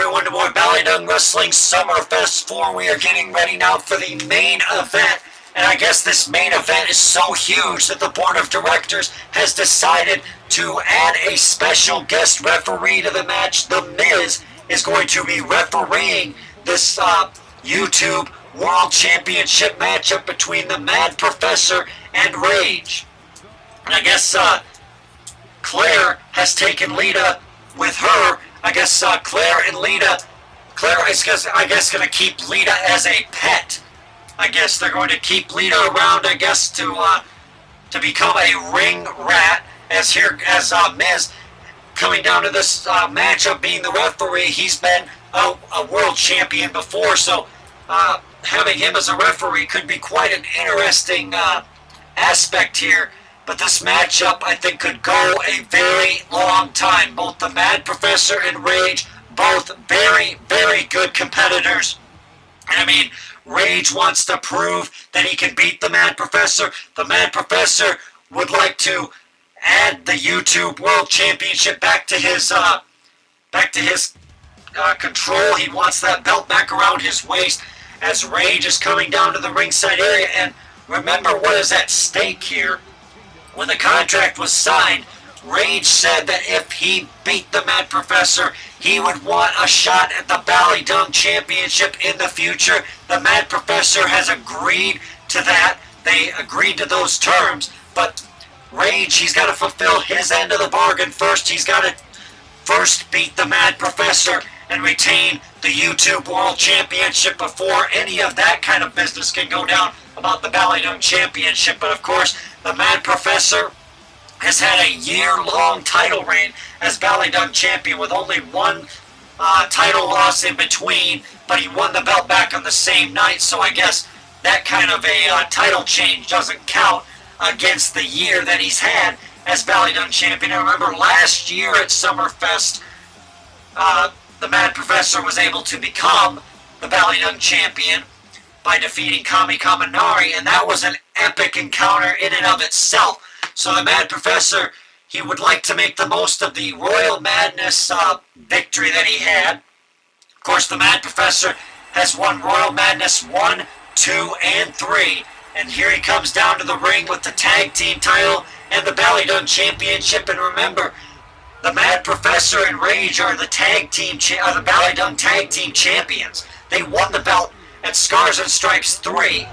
everyone to more BallyDung Wrestling SummerFest 4. We are getting ready now for the main event. And I guess this main event is so huge that the board of directors has decided to add a special guest referee to the match. The Miz is going to be refereeing this YouTube World Championship matchup between the Mad Professor and Rage. And I guess Claire has taken Lita with her. I guess Claire is going to keep Lita as a pet. I guess they're going to keep Lita around, I guess, to become a ring rat. As Miz coming down to this matchup, being the referee, he's been a world champion before, so having him as a referee could be quite an interesting aspect here. But this matchup, I think, could go a very long time. Both the Mad Professor and Rage, both very, very good competitors. And I mean, Rage wants to prove that he can beat the Mad Professor. The Mad Professor would like to add the YouTube World Championship back to his control. He wants that belt back around his waist as Rage is coming down to the ringside area. And remember what is at stake here. When the contract was signed, Rage said that if he beat the Mad Professor, he would want a shot at the BallyDung Championship in the future. The Mad Professor has agreed to that. They agreed to those terms. But Rage, he's got to fulfill his end of the bargain first. He's got to first beat the Mad Professor and retain the YouTube World Championship before any of that kind of business can go down about the BallyDung Championship. But of course, the Mad Professor has had a year-long title reign as BallyDung Champion with only one title loss in between, but he won the belt back on the same night, so I guess that kind of a title change doesn't count against the year that he's had as BallyDung Champion. I remember last year at SummerFest, the Mad Professor was able to become the BallyDung Champion by defeating Kami Kaminari, and that was an epic encounter in and of itself. So the Mad Professor, he would like to make the most of the Royal Madness victory that he had. Of course, the Mad Professor has won Royal Madness 1, 2, and 3. And here he comes down to the ring with the tag team title and the BallyDung Championship. And remember, the Mad Professor and Rage are the BallyDung Tag Team Champions. They won the belt at Scars and Stripes 3.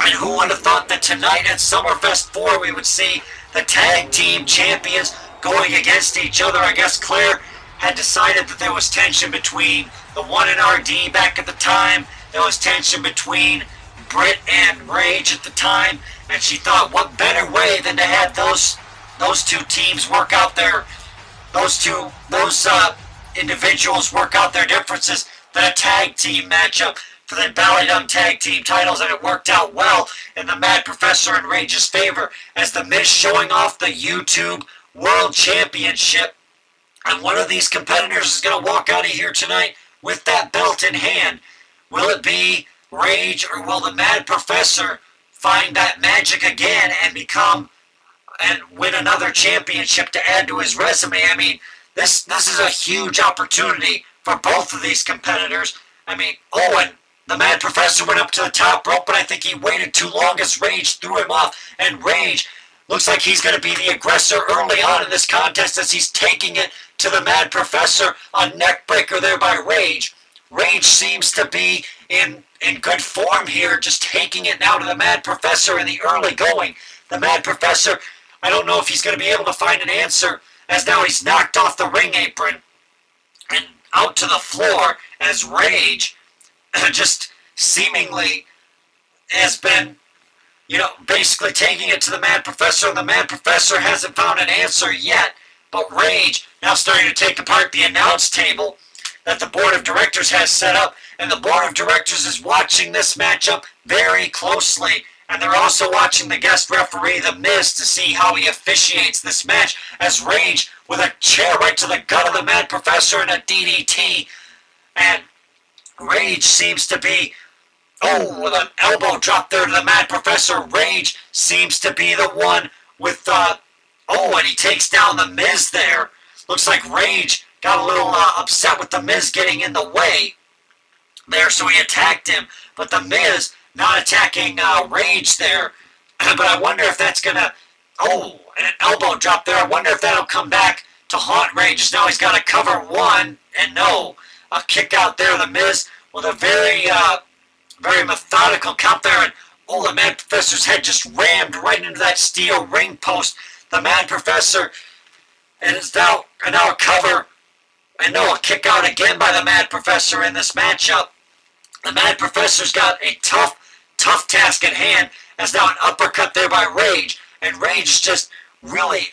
And who would have thought that tonight at SummerFest 4 we would see the tag team champions going against each other? I guess Claire had decided that there was tension between the One and RD back at the time. There was tension between Brit and Rage at the time. And she thought, what better way than to have those two teams work out those individuals work out their differences than a tag team matchup for the BallyDung Tag Team titles, and it worked out well in the Mad Professor and Rage's favor as the Miz showing off the YouTube World Championship. And one of these competitors is going to walk out of here tonight with that belt in hand. Will it be Rage, or will the Mad Professor find that magic again and win another championship to add to his resume? I mean, this is a huge opportunity for both of these competitors. I mean, Owen, the Mad Professor went up to the top rope, but I think he waited too long as Rage threw him off. And Rage looks like he's going to be the aggressor early on in this contest as he's taking it to the Mad Professor. A neck breaker there by Rage. Rage seems to be in good form here, just taking it now to the Mad Professor in the early going. The Mad Professor, I don't know if he's going to be able to find an answer, as now he's knocked off the ring apron and out to the floor as Rage just seemingly has been, basically taking it to the Mad Professor, and the Mad Professor hasn't found an answer yet. But Rage now starting to take apart the announce table that the board of directors has set up, and the board of directors is watching this matchup very closely, and they're also watching the guest referee, The Miz, to see how he officiates this match, as Rage with a chair right to the gut of the Mad Professor and a DDT, and Rage seems to be, with an elbow drop there to the Mad Professor. Rage seems to be the one with, and he takes down the Miz there. Looks like Rage got a little upset with The Miz getting in the way there, so he attacked him. But The Miz not attacking Rage there. But I wonder if that's going to... Oh, and an elbow drop there. I wonder if that'll come back to haunt Rage. Now he's got to cover one, and no. A kick out there. The Miz with a very methodical count there. And oh, the Mad Professor's head just rammed right into that steel ring post. The Mad Professor, and it's now a cover. And no, a kick out again by the Mad Professor in this matchup. The Mad Professor's got a tough task at hand, as now an uppercut there by Rage. And Rage is just really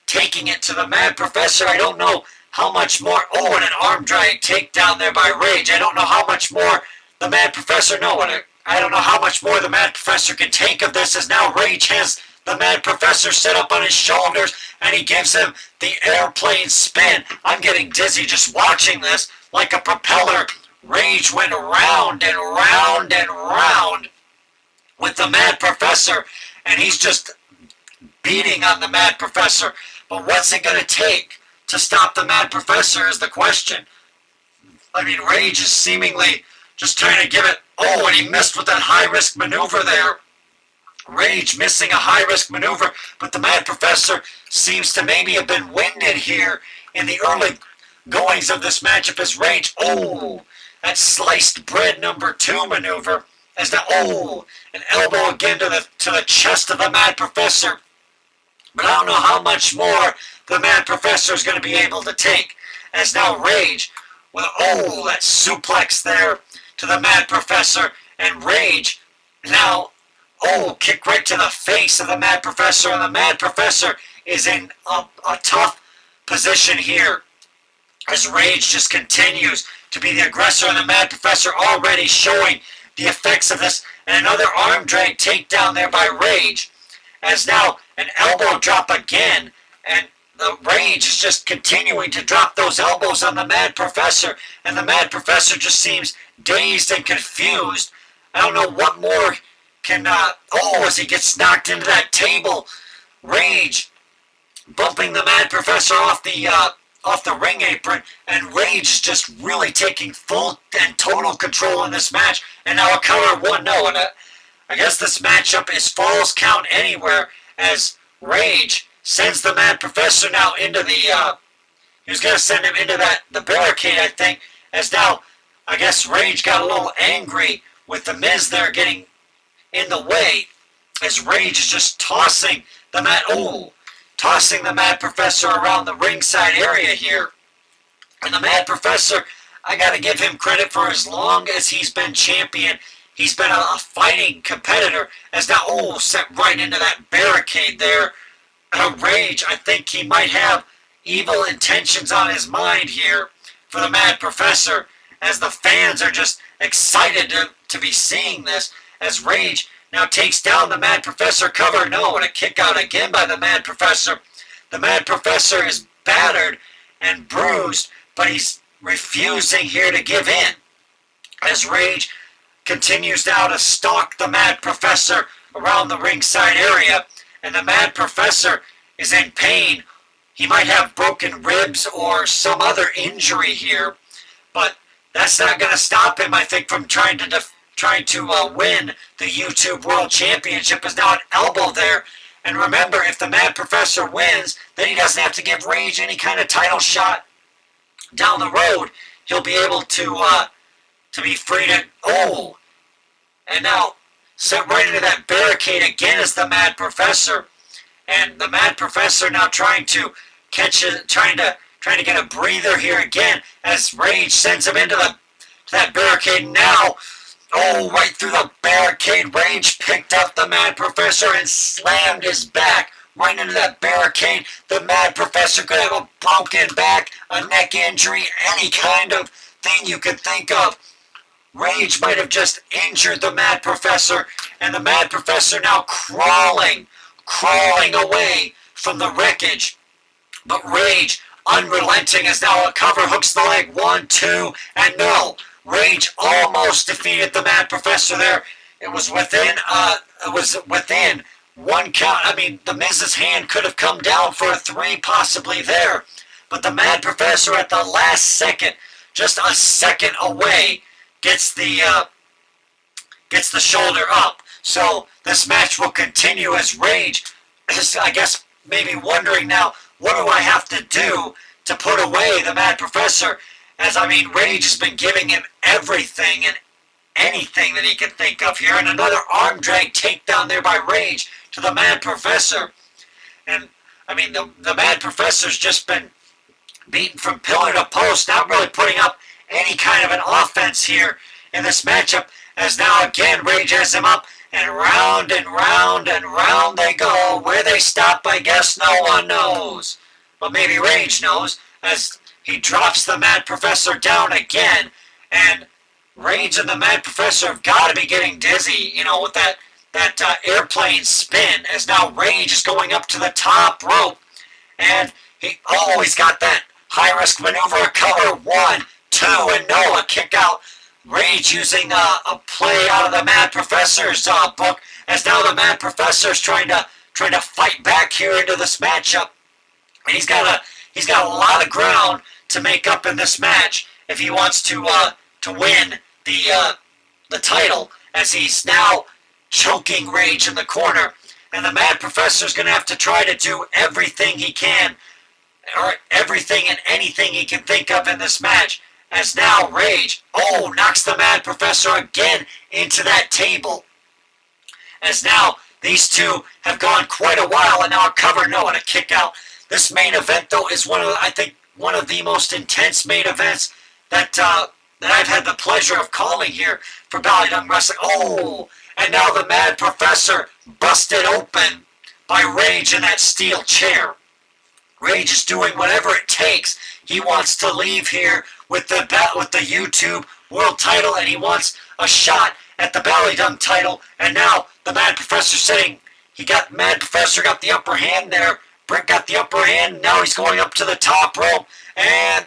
taking it to the Mad Professor. I don't know how much more. Oh, and an arm drag takedown there by Rage. I don't know how much more the Mad Professor. No, I don't know how much more the Mad Professor can take of this, as now Rage has the Mad Professor set up on his shoulders, and he gives him the airplane spin. I'm getting dizzy just watching this. Like a propeller, Rage went round and round and round with the Mad Professor, and he's just beating on the Mad Professor. But what's it going to take to stop the Mad Professor is the question. I mean, Rage is seemingly just trying to give it... Oh, and he missed with that high-risk maneuver there. Rage missing a high-risk maneuver, but the Mad Professor seems to maybe have been winded here in the early goings of this matchup as Rage... Oh, that sliced bread number 2 maneuver. As the... Oh, an elbow again to the chest of the Mad Professor. But I don't know how much more the Mad Professor is going to be able to take. As now Rage with... Oh, that suplex there to the Mad Professor. And Rage now... Oh, kick right to the face of the Mad Professor. And the Mad Professor is in a tough position here, as Rage just continues to be the aggressor. And the Mad Professor already showing the effects of this. And another arm drag takedown there by Rage. As now an elbow drop again. And the Rage is just continuing to drop those elbows on the Mad Professor. And the Mad Professor just seems dazed and confused. I don't know what more can... as he gets knocked into that table. Rage bumping the Mad Professor off the ring apron. And Rage is just really taking full and total control in this match. And now a cover 1-0. And I guess this matchup is Falls Count Anywhere, as Rage sends the Mad Professor now into the... he was going to send him into the barricade, I think. As now, I guess Rage got a little angry with the Miz there getting in the way, as Rage is just tossing the Mad Professor around the ringside area here. And the Mad Professor, I gotta give him credit for as long as he's been champion. He's been a fighting competitor, as now, set right into that barricade there. Rage, I think he might have evil intentions on his mind here for the Mad Professor, as the fans are just excited to be seeing this. As Rage now takes down the Mad Professor cover. No, and a kick out again by the Mad Professor. The Mad Professor is battered and bruised, but he's refusing here to give in. As Rage continues now to stalk the Mad Professor around the ringside area, and the Mad Professor is in pain. He might have broken ribs or some other injury here, but that's not going to stop him, I think, from trying to win the YouTube World Championship. Is now an elbow there. And remember, if the Mad Professor wins, then he doesn't have to give Rage any kind of title shot down the road. He'll be able to be free to... Oh! And now, set right into that barricade again is the Mad Professor. And the Mad Professor now trying to get a breather here again, as Rage sends him into that barricade now. Oh, right through the barricade. Rage picked up the Mad Professor and slammed his back right into that barricade. The Mad Professor could have a broken back, a neck injury, any kind of thing you could think of. Rage might have just injured the Mad Professor, and the Mad Professor now crawling away from the wreckage. But Rage, unrelenting, as now a cover hooks the leg. 1, 2, and no. Rage almost defeated the Mad Professor there. It was within one count. I mean, the Miz's hand could have come down for a 3 possibly there. But the Mad Professor at the last second, just a second away, gets the shoulder up. So this match will continue as Rage is, I guess, maybe wondering now, what do I have to do to put away the Mad Professor? As, I mean, Rage has been giving him everything and anything that he can think of here. And another arm drag takedown there by Rage to the Mad Professor. And, I mean, the Mad Professor's just been beaten from pillar to post, not really putting up any kind of an offense here in this matchup. As now again, Rage has him up, and round and round and round they go. Where they stop, I guess no one knows. But maybe Rage knows, as he drops the Mad Professor down again, and Rage and the Mad Professor have got to be getting dizzy, you know, with that airplane spin, as now Rage is going up to the top rope, and he's got that high-risk maneuver, a cover, 1, 2, and no, a kick out. Rage using a play out of the Mad Professor's book, as now the Mad Professor's trying to fight back here into this matchup, and he's got a lot of ground to make up in this match if he wants to win the title, as he's now choking Rage in the corner, and the Mad Professor's going to have to try to do everything he can, or everything and anything he can think of in this match, as now Rage, knocks the Mad Professor again into that table. As now these two have gone quite a while, and now a cover, no, and a kick out. This main event, though, is one of the most intense main events that I've had the pleasure of calling here for BallyDung Wrestling. And now the Mad Professor busted open by Rage in that steel chair. Rage is doing whatever it takes. He wants to leave here with the YouTube World Title, and he wants a shot at the BallyDung title. And now the Mad Professor saying Mad Professor got the upper hand there. Brit got the upper hand. Now he's going up to the top rope, and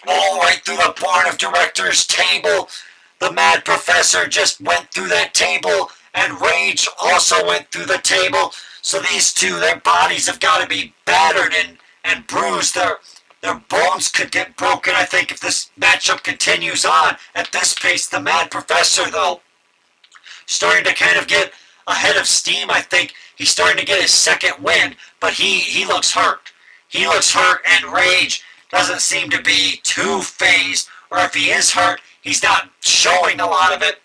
right through the board of directors table. The Mad Professor just went through that table, and Rage also went through the table. So these two, their bodies have got to be battered and bruised. Their bones could get broken, I think, if this matchup continues on at this pace. The Mad Professor, though, starting to kind of get ahead of steam, I think. He's starting to get his second win, but he looks hurt. He looks hurt, and Rage doesn't seem to be too phased, or if he is hurt, he's not showing a lot of it.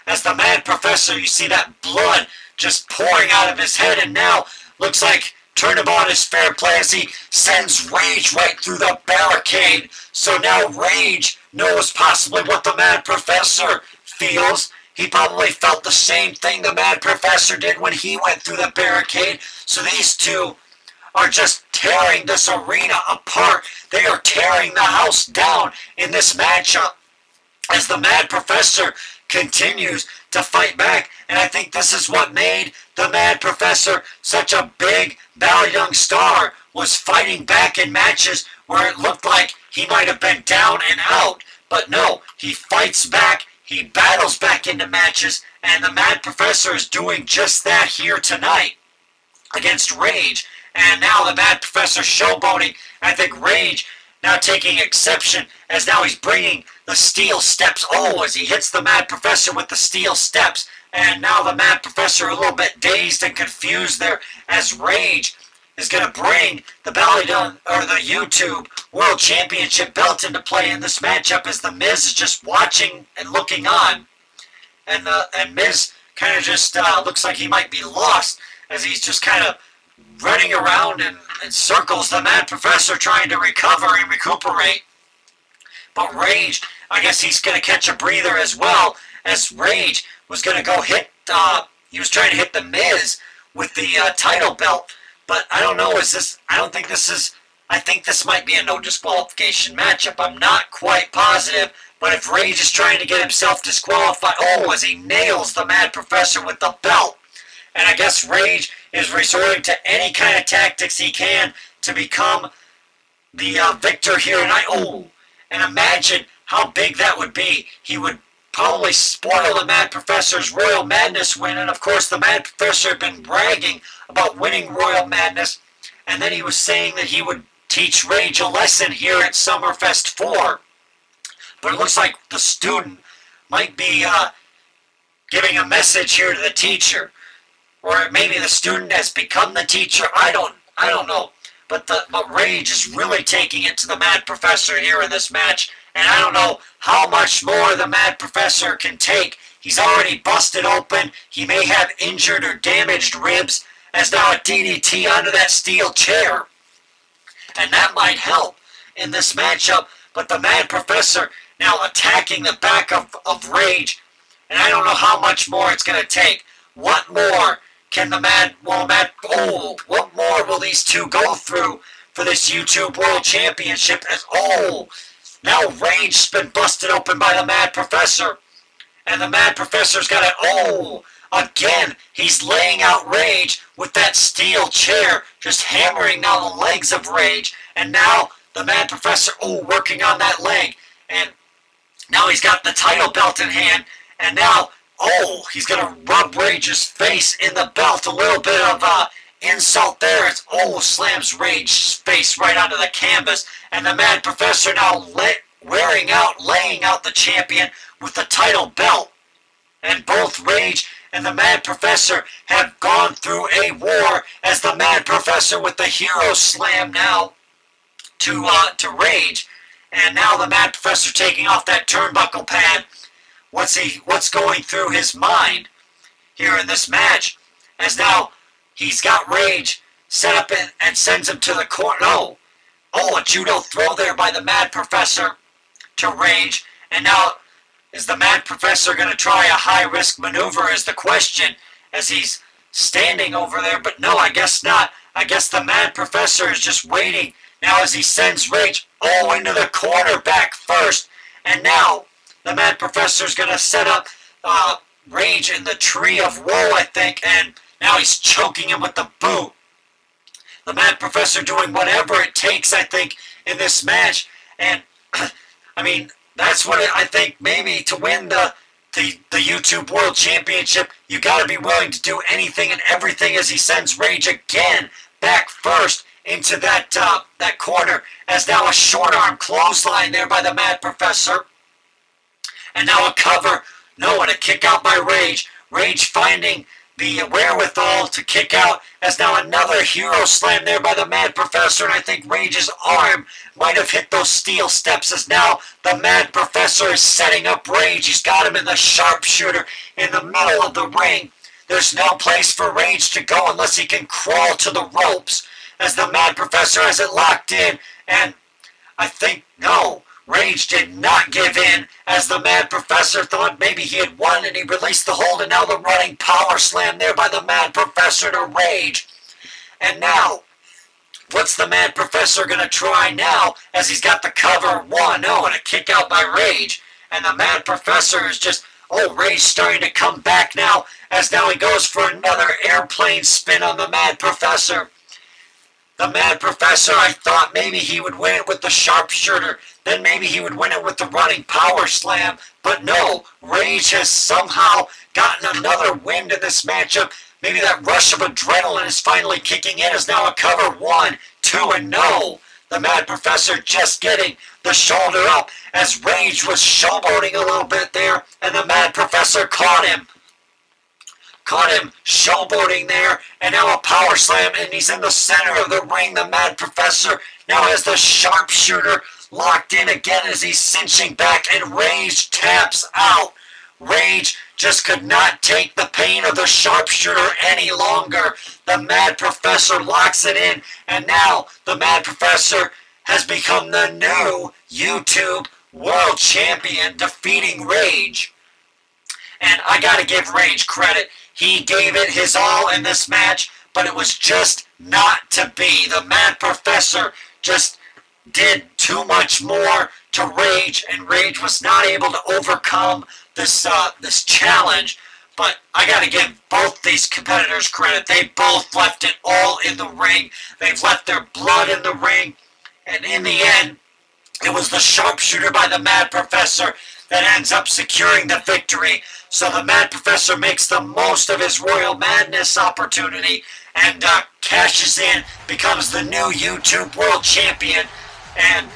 As the Mad Professor, you see that blood just pouring out of his head, and now looks like turnabout is fair play as he sends Rage right through the barricade. So now Rage knows possibly what the Mad Professor feels. He probably felt the same thing the Mad Professor did when he went through the barricade. So these two are just tearing this arena apart. They are tearing the house down in this matchup as the Mad Professor continues to fight back. And I think this is what made the Mad Professor such a big BallyDung star, was fighting back in matches where it looked like he might have been down and out. But no, he fights back, he battles back into matches, and the Mad Professor is doing just that here tonight against Rage. And now the Mad Professor showboating. I think Rage now taking exception, as now he's bringing the steel steps. As he hits the Mad Professor with the steel steps. And now the Mad Professor a little bit dazed and confused there, as Rage is going to bring the BallyDung, or the YouTube World Championship belt into play in this matchup, as the Miz is just watching and looking on. And Miz kind of just looks like he might be lost, as he's just kind of running around in circles, the Mad Professor trying to recover and recuperate. But Rage, I guess he's going to catch a breather as well, as Rage was going to go he was trying to hit the Miz with the title belt. But I don't know, I think this might be a no disqualification matchup. I'm not quite positive, but if Rage is trying to get himself disqualified, as he nails the Mad Professor with the belt. And I guess Rage is resorting to any kind of tactics he can to become the victor here tonight. And imagine how big that would be. He would probably spoil the Mad Professor's Royal Madness win. And of course, the Mad Professor had been bragging about winning Royal Madness. And then he was saying that he would teach Rage a lesson here at SummerFest 4. But it looks like the student might be giving a message here to the teacher. Or maybe the student has become the teacher. I don't know. But Rage is really taking it to the Mad Professor here in this match. And I don't know how much more the Mad Professor can take. He's already busted open. He may have injured or damaged ribs. As now a DDT onto that steel chair. And that might help in this matchup. But the Mad Professor now attacking the back of Rage. And I don't know how much more it's going to take. What more can the what more will these two go through for this YouTube World Championship? Now Rage's been busted open by the Mad Professor. And the Mad Professor's got it. Again, he's laying out Rage with that steel chair, just hammering now the legs of Rage. And now the Mad Professor, working on that leg. And now he's got the title belt in hand. And now, he's going to rub Rage's face in the belt. A little bit of insult there. Slams Rage's face right onto the canvas. And the Mad Professor now laying out the champion with the title belt. And both Rage and the Mad Professor have gone through a war, as the Mad Professor with the hero slam now to Rage. And now the Mad Professor taking off that turnbuckle pad. What's going through his mind here in this match? As now he's got Rage set up and sends him to the corner. A judo throw there by the Mad Professor to Rage. And now is the Mad Professor going to try a high-risk maneuver is the question, as he's standing over there. But no, I guess not. I guess the Mad Professor is just waiting now as he sends Rage into the corner back first. And now the Mad Professor's going to set up Rage in the Tree of Woe, I think. And now he's choking him with the boot. The Mad Professor doing whatever it takes, I think, in this match. And, I mean, that's what I think, maybe to win the YouTube World Championship, you got to be willing to do anything and everything, as he sends Rage again back first into that corner, as now a short arm clothesline there by the Mad Professor. And now a cover. No, and a kick out by Rage. Rage finding the wherewithal to kick out, as now another hero slam there by the Mad Professor. And I think Rage's arm might have hit those steel steps, as now the Mad Professor is setting up Rage. He's got him in the sharpshooter in the middle of the ring. There's no place for Rage to go unless he can crawl to the ropes, as the Mad Professor has it locked in. And I think, no, Rage did not give in, as the Mad Professor thought maybe he had won, and he released the hold, and now the running power slam there by the Mad Professor to Rage. And now, what's the Mad Professor going to try now, as he's got the cover 1-0 and a kick out by Rage. And the Mad Professor is just, Rage starting to come back now, as now he goes for another airplane spin on the Mad Professor. The Mad Professor, I thought maybe he would win it with the sharpshooter. Then maybe he would win it with the running power slam. But no, Rage has somehow gotten another win in this matchup. Maybe that rush of adrenaline is finally kicking in, as now a cover 1, 2, and no. The Mad Professor just getting the shoulder up, as Rage was showboating a little bit there, and the Mad Professor caught him. Caught him showboating there, and now a power slam, and he's in the center of the ring. The Mad Professor now has the sharpshooter locked in again as he's cinching back, and Rage taps out. Rage just could not take the pain of the sharpshooter any longer. The Mad Professor locks it in, and now the Mad Professor has become the new YouTube World Champion, defeating Rage. And I gotta give Rage credit. He gave it his all in this match, but it was just not to be. The Mad Professor just did too much more to Rage, and Rage was not able to overcome this challenge. But I gotta give both these competitors credit. They both left it all in the ring. They've left their blood in the ring, and in the end, it was the sharpshooter by the Mad Professor that ends up securing the victory. So the Mad Professor makes the most of his Royal Madness opportunity, and cashes in, becomes the new YouTube World Champion, and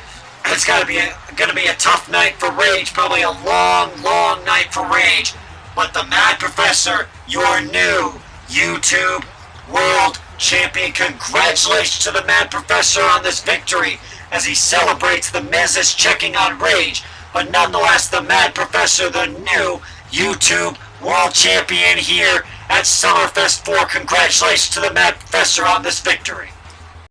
it's going to be a tough night for Rage, probably a long, long night for Rage. But the Mad Professor, your new YouTube World Champion. Congratulations to the Mad Professor on this victory as he celebrates. The Miz is checking on Rage, but nonetheless, the Mad Professor, the new YouTube World Champion here at SummerFest 4. Congratulations to the Mad Professor on this victory.